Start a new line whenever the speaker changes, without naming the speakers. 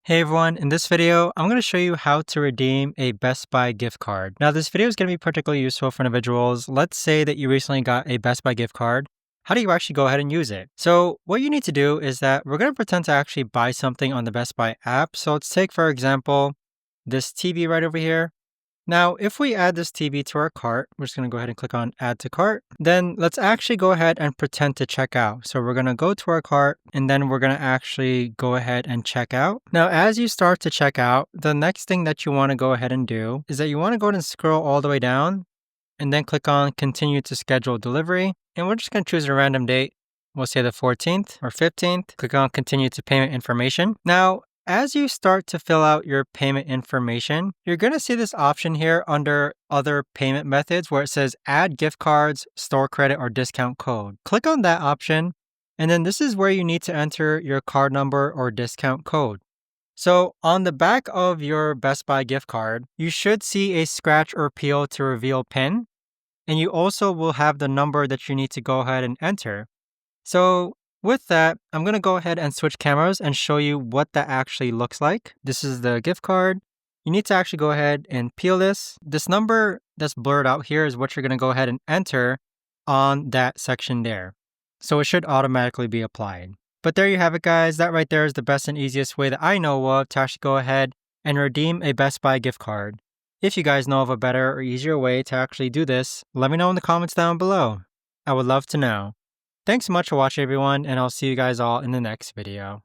Hey everyone, in this video, I'm going to show you how to redeem a Best Buy gift card. Now, this video is going to be particularly useful for individuals. Let's say that you recently got a Best Buy gift card. How do you actually go ahead and use it? So what you need to do is that we're going to pretend to actually buy something on the Best Buy app. So let's take, for example, this TV right over here. Now, if we add this TV to our cart, we're just going to go ahead and click on add to cart. Then let's actually go ahead and pretend to check out. So we're going to go to our cart and then we're going to actually go ahead and check out. Now, as you start to check out, the next thing that you want to go ahead and do is that you want to go ahead and scroll all the way down and then click on continue to schedule delivery. And we're just going to choose a random date. We'll say the 14th or 15th. Click on continue to payment information. Now, as you start to fill out your payment information, you're going to see this option here under other payment methods where it says add gift cards, store credit, or discount code. Click on that option, and then this is where you need to enter your card number or discount code. So on the back of your Best Buy gift card, you should see a scratch or peel to reveal PIN, and you also will have the number that you need to go ahead and enter. So with that, I'm going to go ahead and switch cameras and show you what that actually looks like. This is the gift card. You need to actually go ahead and peel this. This number that's blurred out here is what you're going to go ahead and enter on that section there. So it should automatically be applied. But there you have it, guys. That right there is the best and easiest way that I know of to actually go ahead and redeem a Best Buy gift card. If you guys know of a better or easier way to actually do this, let me know in the comments down below. I would love to know. Thanks so much for watching, everyone, and I'll see you guys all in the next video.